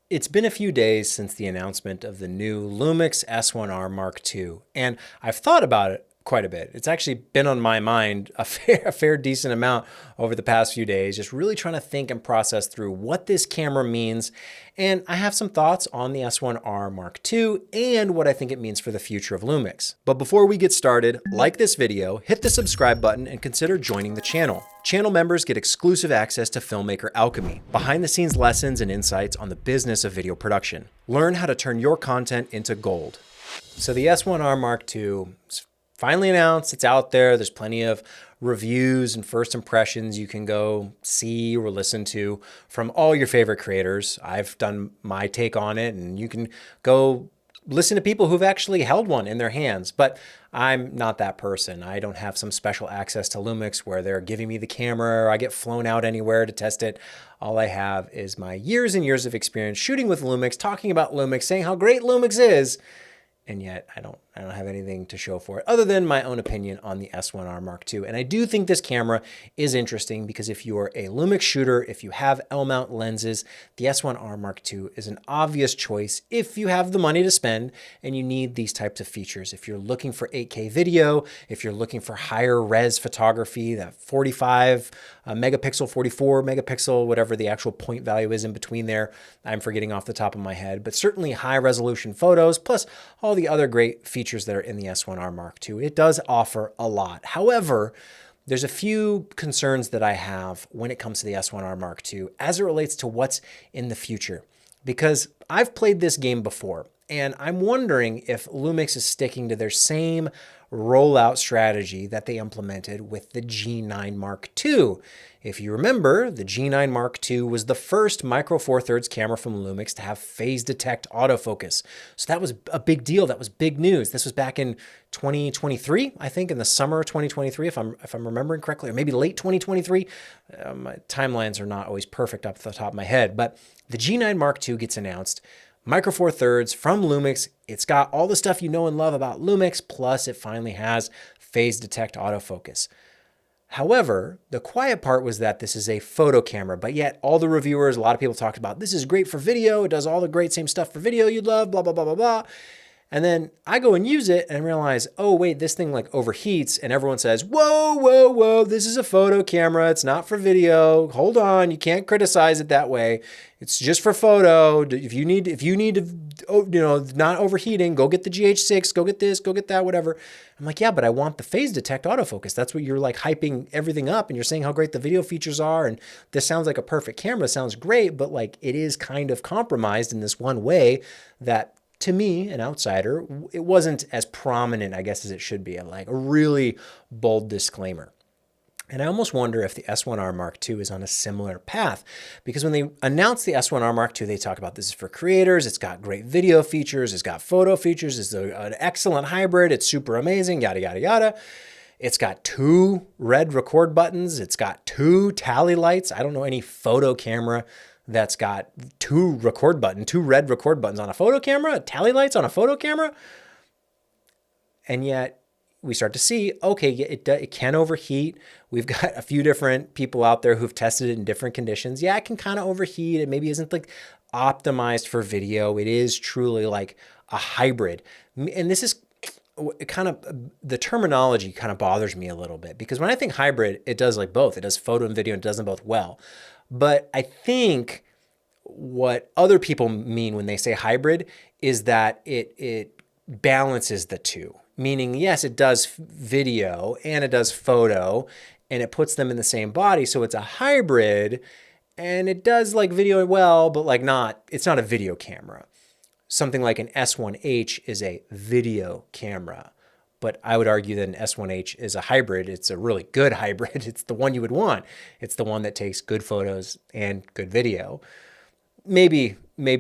It's been a few days since the announcement of the new Lumix S1R Mark II, and I've thought about it quite a bit. It's actually been on my mind a fair decent amount over the past few days, just really trying to think and process through what this camera means. And I have some thoughts on the S1R Mark II and what I think it means for the future of Lumix. But before we get started, like this video, hit the subscribe button and consider joining the channel. Channel members get exclusive access to Filmmaker Alchemy, behind-the-scenes lessons and insights on the business of video production. Learn how to turn your content into gold. So the S1R Mark II is finally announced. It's out there. There's plenty of reviews and first impressions you can go see or listen to from all your favorite creators. I've done my take on it, and you can go listen to people who've actually held one in their hands, but I'm not that person. I don't have some special access to Lumix where they're giving me the camera or I get flown out anywhere to test it. All I have is my years and years of experience shooting with Lumix, talking about Lumix, saying how great Lumix is, and yet I don't have anything to show for it other than my own opinion on the S1R Mark II. And I do think this camera is interesting because if you're a Lumix shooter, if you have L-mount lenses, the S1R Mark II is an obvious choice if you have the money to spend and you need these types of features. If you're looking for 8K video, if you're looking for higher res photography, that 45 megapixel, 44 megapixel, whatever the actual point value is in between there, I'm forgetting off the top of my head, but certainly high resolution photos, plus all the other great features that are in the S1R Mark II. It does offer a lot. However, there's a few concerns that I have when it comes to the S1R Mark II as it relates to what's in the future, because I've played this game before and I'm wondering if Lumix is sticking to their same rollout strategy that they implemented with the G9 Mark II. If you remember, the G9 Mark II was the first micro four thirds camera from Lumix to have phase detect autofocus. So that was a big deal. That was big news. This was back in 2023, I think, in the summer of 2023, if I'm remembering correctly, or maybe late 2023. My timelines are not always perfect up the top of my head, but the G9 Mark II gets announced. Micro Four Thirds from Lumix. It's got all the stuff you know and love about Lumix, plus it finally has phase detect autofocus. However, the quiet part was that this is a photo camera, but yet all the reviewers, a lot of people talked about this is great for video. It does all the great same stuff for video you'd love, blah, blah, blah, blah, blah. And then I go and use it and realize, oh, wait, this thing like overheats. And everyone says, whoa, whoa, whoa, this is a photo camera. It's not for video. Hold on. You can't criticize it that way. It's just for photo. If you need to, not overheating, go get the GH6, go get this, go get that, whatever. I'm like, yeah, but I want the phase detect autofocus. That's what you're like hyping everything up and you're saying how great the video features are. And this sounds like a perfect camera. Sounds great, but like it is kind of compromised in this one way that, to me, an outsider, it wasn't as prominent, I guess, as it should be. Like a really bold disclaimer. And I almost wonder if the S1R Mark II is on a similar path, because when they announced the S1R Mark II, they talk about this is for creators. It's got great video features. It's got photo features. It's an excellent hybrid. It's super amazing, yada, yada, yada. It's got 2 red record buttons. It's got 2 tally lights. I don't know any photo camera that's got 2 red record buttons on a photo camera, tally lights on a photo camera. And yet we start to see, okay, it can overheat. We've got a few different people out there who've tested it in different conditions. Yeah, it can kind of overheat. It maybe isn't like optimized for video. It is truly like a hybrid. And this is kind of, the terminology kind of bothers me a little bit, because when I think hybrid, it does like both. It does photo and video and it does them both well. But I think what other people mean when they say hybrid is that it balances the two. Meaning, yes, it does video and it does photo and it puts them in the same body. So it's a hybrid and it does like video well, but like it's not a video camera. Something like an S1H is a video camera. But I would argue that an S1H is a hybrid. It's a really good hybrid. It's the one you would want. It's the one that takes good photos and good video. Maybe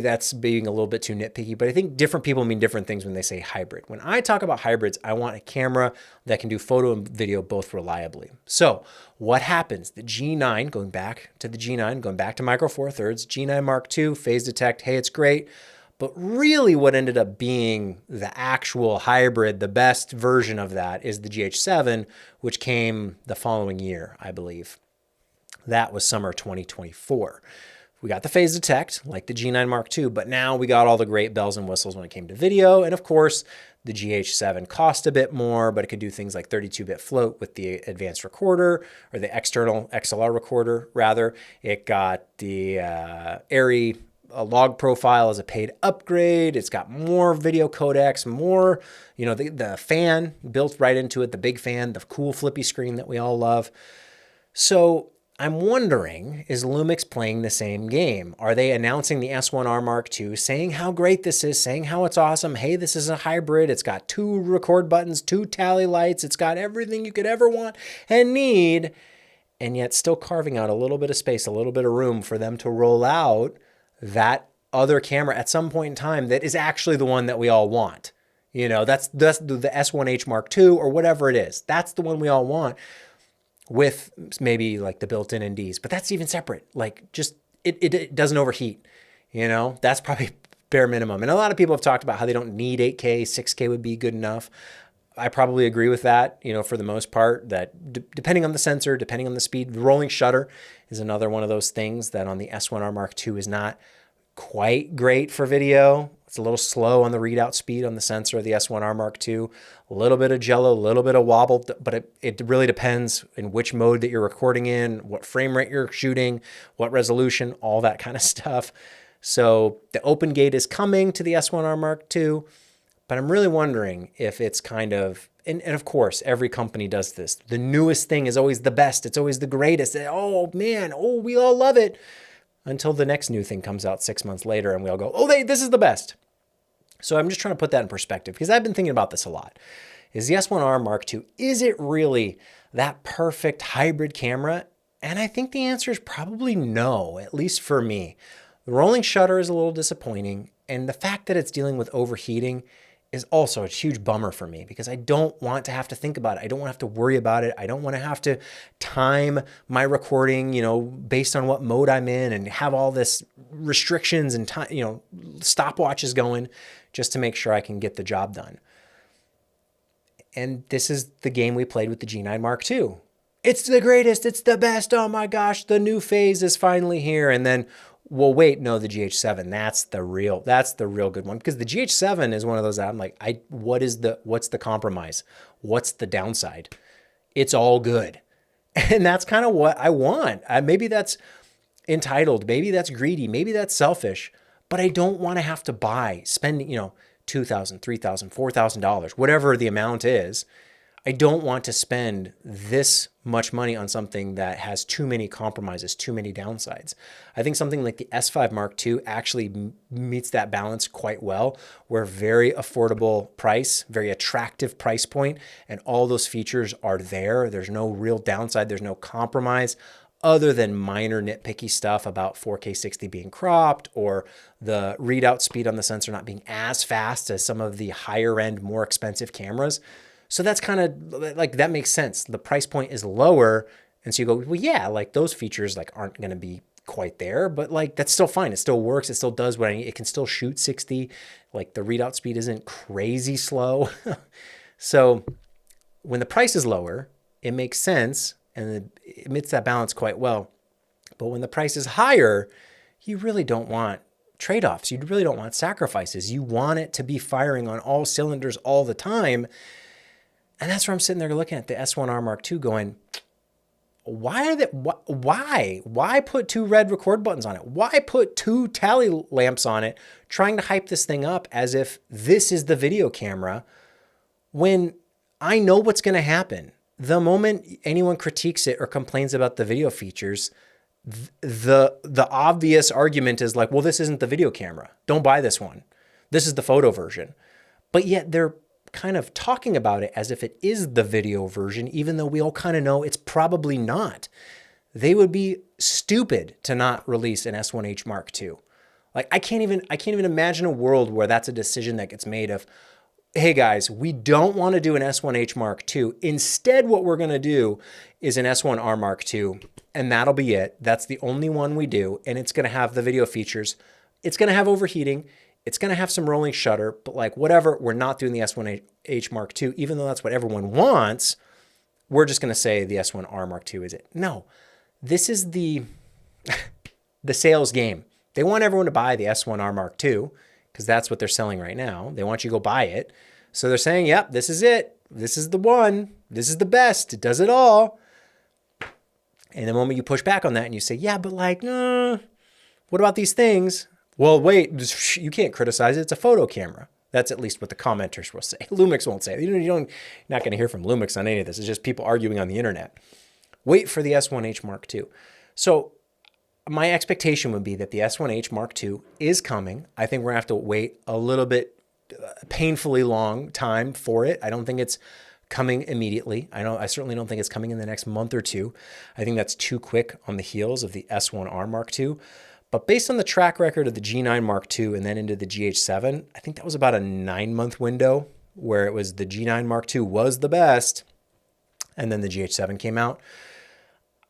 that's being a little bit too nitpicky, but I think different people mean different things when they say hybrid. When I talk about hybrids, I want a camera that can do photo and video both reliably. So what happens? The G9, going back to Micro Four Thirds, G9 Mark II, phase detect, hey, it's great. But really what ended up being the actual hybrid, the best version of that, is the GH7, which came the following year, I believe. That was summer 2024. We got the phase detect like the G9 Mark II, but now we got all the great bells and whistles when it came to video. And of course, the GH7 cost a bit more, but it could do things like 32-bit float with the advanced recorder, or the external XLR recorder, rather. It got the ARRI log profile as a paid upgrade. It's got more video codecs, more, you know, the fan built right into it, the big fan, the cool flippy screen that we all love. So I'm wondering, is Lumix playing the same game? Are they announcing the S1R Mark II, saying how great this is, saying how it's awesome? Hey, this is a hybrid. It's got 2 record buttons, 2 tally lights. It's got everything you could ever want and need, and yet still carving out a little bit of space, a little bit of room for them to roll out that other camera at some point in time that is actually the one that we all want. You know, that's the S1H Mark II or whatever it is. That's the one we all want, with maybe like the built-in NDs, but that's even separate. Like, just, it doesn't overheat, you know? That's probably bare minimum. And a lot of people have talked about how they don't need 8K, 6K would be good enough. I probably agree with that, you know, for the most part, that depending on the sensor, depending on the speed, the rolling shutter is another one of those things that on the S1R Mark II is not quite great for video. It's a little slow on the readout speed on the sensor of the S1R Mark II. A little bit of jello, a little bit of wobble, but it really depends in which mode that you're recording in, what frame rate you're shooting, what resolution, all that kind of stuff. So the open gate is coming to the S1R Mark II, but I'm really wondering if it's kind of, and of course, every company does this. The newest thing is always the best. It's always the greatest. Oh man, oh, we all love it. Until the next new thing comes out 6 months later and we all go, oh, this is the best. So I'm just trying to put that in perspective, because I've been thinking about this a lot. Is the S1R Mark II, is it really that perfect hybrid camera? And I think the answer is probably no, at least for me. The rolling shutter is a little disappointing, and the fact that it's dealing with overheating is also a huge bummer for me, because I don't want to have to think about it. I don't want to have to worry about it. I don't want to have to time my recording, you know, based on what mode I'm in, and have all this restrictions and time, you know, stopwatches going just to make sure I can get the job done. And this is the game we played with the G9 Mark II. It's the greatest, it's the best, oh my gosh, the new phase is finally here. And then, well, wait, no, the GH7, that's the real good one. Because the GH7 is one of those that I'm like, what's the compromise? What's the downside? It's all good. And that's kind of what I want. Maybe that's entitled, maybe that's greedy, maybe that's selfish, but I don't want to have to spend, you know, $2,000, $3,000, $4,000, whatever the amount is. I don't want to spend this much money on something that has too many compromises, too many downsides. I think something like the S5 Mark II actually meets that balance quite well, where very affordable price, very attractive price point, and all those features are there. There's no real downside. There's no compromise, other than minor nitpicky stuff about 4K 60 being cropped, or the readout speed on the sensor not being as fast as some of the higher end, more expensive cameras. So that's kind of like, that makes sense. The price point is lower. And so you go, well, yeah, like those features like aren't going to be quite there, but like, that's still fine. It still works. It still does what I need. It can still shoot 60. Like the readout speed isn't crazy slow. So when the price is lower, it makes sense, and it meets that balance quite well. But when the price is higher, you really don't want trade-offs. You really don't want sacrifices. You want it to be firing on all cylinders all the time. And that's where I'm sitting there looking at the S1R Mark II going, why put 2 red record buttons on it? Why put 2 tally lamps on it, trying to hype this thing up as if this is the video camera, when I know what's going to happen. The moment anyone critiques it or complains about the video features, the obvious argument is like, well, this isn't the video camera. Don't buy this one. This is the photo version. But yet they're kind of talking about it as if it is the video version, even though we all kind of know it's probably not. They would be stupid to not release an S1H Mark II. Like I can't even imagine a world where that's a decision that gets made of, hey guys, we don't want to do an S1H Mark II. Instead, what we're going to do is an S1R Mark II, and that'll be it. That's the only one we do, and it's going to have the video features. It's going to have overheating. It's going to have some rolling shutter, but like whatever, we're not doing the S1H Mark II, even though that's what everyone wants. We're just going to say the S1R Mark II is it. No, this is the the sales game. They want everyone to buy the S1R Mark II because that's what they're selling right now. They want you to go buy it. So they're saying, yep, this is it. This is the one. This is the best. It does it all. And the moment you push back on that and you say, yeah, but like, what about these things? Well, wait, you can't criticize it. It's a photo camera. That's at least what the commenters will say. Lumix won't say it. You're not going to hear from Lumix on any of this. It's just people arguing on the internet. Wait for the S1H Mark II. So my expectation would be that the S1H Mark II is coming. I think we're going to have to wait a little bit painfully long time for it. I don't think it's coming immediately. I certainly don't think it's coming in the next month or two. I think that's too quick on the heels of the S1R Mark II. But based on the track record of the G9 Mark II and then into the GH7, I think that was about a 9-month window where it was the G9 Mark II was the best, and then the GH7 came out.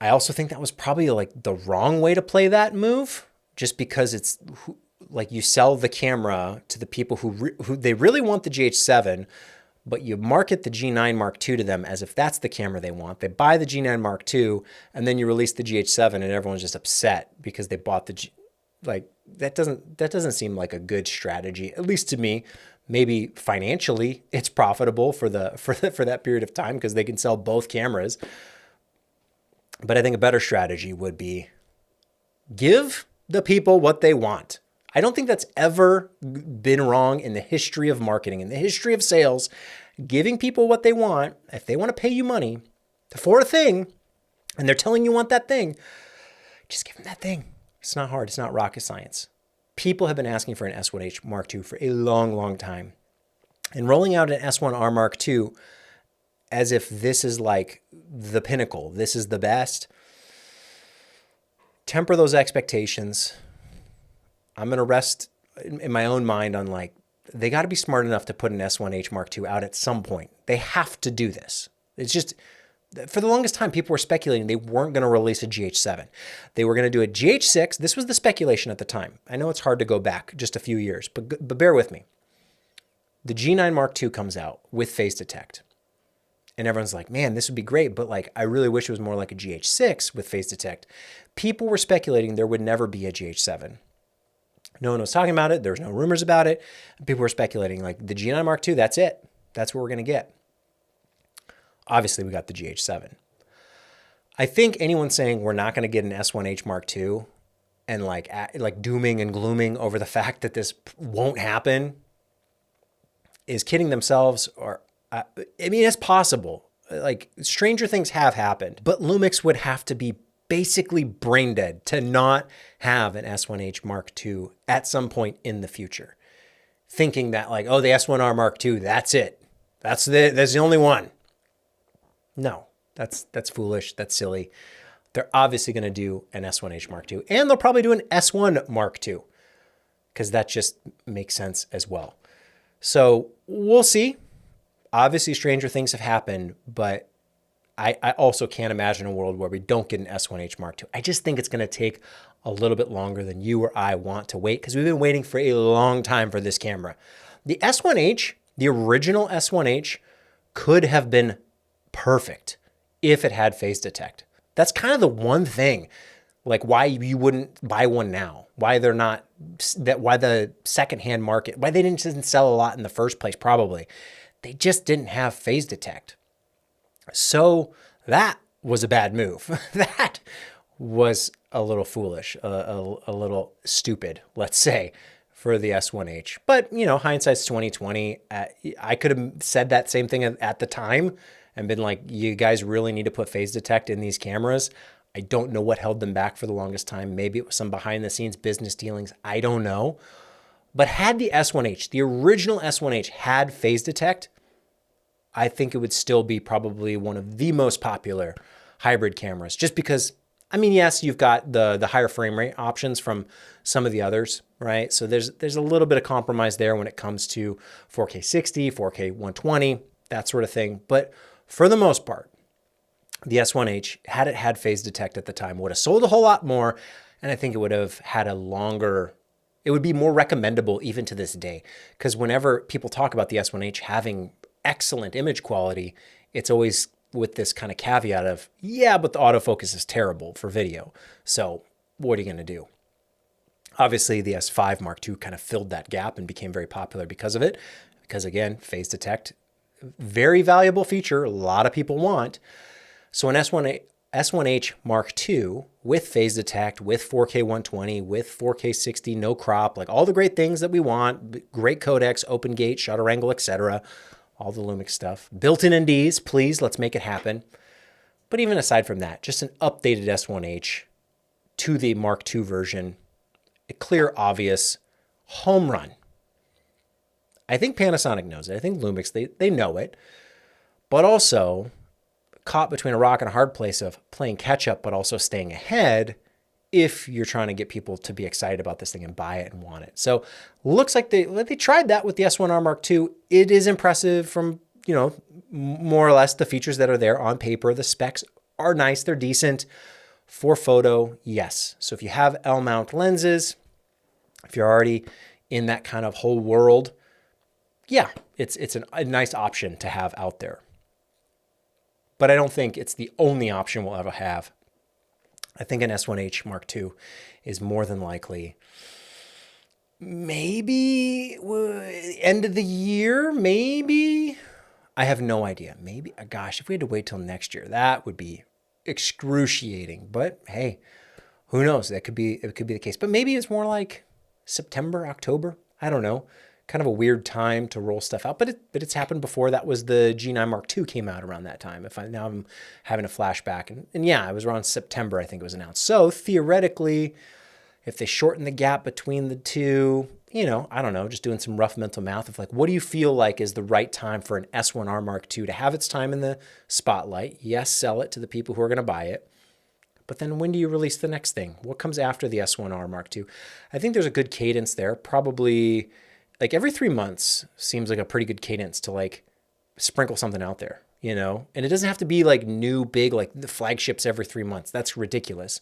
I also think that was probably like the wrong way to play that move, just because it's like you sell the camera to the people who they really want the GH7, but you market the G9 Mark II to them as if that's the camera they want. They buy the G9 Mark II, and then you release the GH7, and everyone's just upset because they bought the that doesn't seem like a good strategy, at least to me. Maybe financially it's profitable for that period of time because they can sell both cameras. But I think a better strategy would be give the people what they want. I don't think that's ever been wrong in the history of marketing, in the history of sales. Giving people what they want, if they want to pay you money for a thing, and they're telling you want that thing, just give them that thing. It's not hard. It's not rocket science. People have been asking for an S1H Mark II for a long, long time. And rolling out an S1R Mark II as if this is like the pinnacle, this is the best, temper those expectations. I'm going to rest in my own mind on like, they got to be smart enough to put an S1H Mark II out at some point. They have to do this. It's just, for the longest time, people were speculating they weren't going to release a GH7. They were going to do a GH6. This was the speculation at the time. I know it's hard to go back just a few years, but bear with me. The G9 Mark II comes out with phase detect. And everyone's like, man, this would be great, but like, I really wish it was more like a GH6 with phase detect. People were speculating there would never be a GH7. No one was talking about it. There was no rumors about it. People were speculating like the G9 Mark II, that's it. That's what we're going to get. Obviously, we got the GH7. I think anyone saying we're not going to get an S1H Mark II and like dooming and glooming over the fact that this won't happen is kidding themselves. Or I mean, it's possible. Like, stranger things have happened, but Lumix would have to be basically brain dead to not have an S1H Mark II at some point in the future. Thinking that like, oh, the S1R Mark II, that's it. That's the only one. No, that's foolish. That's silly. They're obviously going to do an S1H Mark II, and they'll probably do an S1 Mark II because that just makes sense as well. So we'll see. Obviously, stranger things have happened, but I also can't imagine a world where we don't get an S1H Mark II. I just think it's going to take a little bit longer than you or I want to wait because we've been waiting for a long time for this camera. The S1H, the original S1H, could have been perfect if it had phase detect. That's kind of the one thing, like why you wouldn't buy one now, why they're not, why the secondhand market, why they didn't sell a lot in the first place, probably. They just didn't have phase detect. So that was a bad move. That was a little foolish, a little stupid, let's say, for the S1H. But, you know, hindsight's 2020. I could have said that same thing at the time and been like, you guys really need to put phase detect in these cameras. I don't know what held them back for the longest time. Maybe it was some behind the scenes business dealings. I don't know. But had the S1H, the original S1H, had phase detect, I think it would still be probably one of the most popular hybrid cameras. Just because, I mean, yes, you've got the higher frame rate options from some of the others, right? So there's a little bit of compromise there when it comes to 4K 60, 4K 120, that sort of thing. But for the most part, the S1H, had it had phase detect at the time, would have sold a whole lot more. And I think it would have had a longer, it would be more recommendable even to this day. Because whenever people talk about the S1H having excellent image quality, it's always with this kind of caveat of, yeah, but the autofocus is terrible for video. So what are you going to do? Obviously, the S5 Mark II kind of filled that gap and became very popular because of it. Because again, phase detect, very valuable feature, a lot of people want. So an S1H Mark II with phase detect, with 4K 120, with 4K 60, no crop, like all the great things that we want, great codecs, open gate, shutter angle, etc., all the Lumix stuff. Built-in NDs, please, let's make it happen. But even aside from that, just an updated S1H to the Mark II version, a clear, obvious home run. I think Panasonic knows it. I think Lumix, they know it. But also caught between a rock and a hard place of playing catch up, but also staying ahead if you're trying to get people to be excited about this thing and buy it and want it. So looks like they tried that with the S1R Mark II. It is impressive from, you know, more or less the features that are there on paper. The specs are nice. They're decent. For photo, yes. So if you have L-mount lenses, if you're already in that kind of whole world, yeah, it's a nice option to have out there. But I don't think it's the only option we'll ever have. I think an S1H Mark II is more than likely maybe end of the year, maybe. I have no idea. Maybe, gosh, if we had to wait till next year, that would be excruciating. But hey, who knows? It could be the case. But maybe it's more like September, October. I don't know. Kind of a weird time to roll stuff out, but it's happened before. That was the G9 Mark II came out around that time. Now I'm having a flashback, and yeah, it was around September, I think it was announced. So theoretically, if they shorten the gap between the two, you know, I don't know, just doing some rough mental math of like, what do you feel like is the right time for an S1R Mark II to have its time in the spotlight? Yes, sell it to the people who are going to buy it. But then when do you release the next thing? What comes after the S1R Mark II? I think there's a good cadence there. Probably like every 3 months seems like a pretty good cadence to like sprinkle something out there, you know? And it doesn't have to be like new, big, like the flagships every 3 months. That's ridiculous.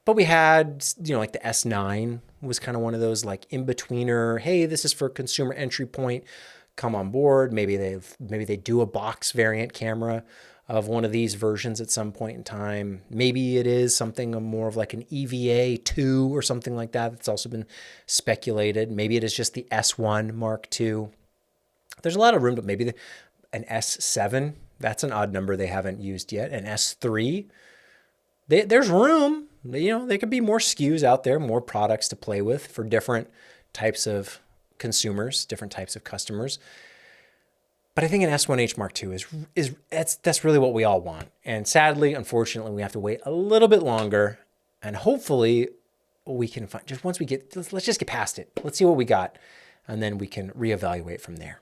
But we had, you know, like the S9 was kind of one of those like in-betweener, hey, this is for consumer entry point, come on board. Maybe they do a box variant camera of one of these versions at some point in time. Maybe it is something more of like an EVA 2 or something like that. That's also been speculated. Maybe it is just the S1 Mark II. There's a lot of room to maybe an S7. That's an odd number they haven't used yet. An S3. There's room. You know, there could be more SKUs out there, more products to play with for different types of consumers, different types of customers. But I think an S1H Mark II that's really what we all want. And sadly, unfortunately, we have to wait a little bit longer. And hopefully we can find, just once we let's just get past it. Let's see what we got. And then we can reevaluate from there.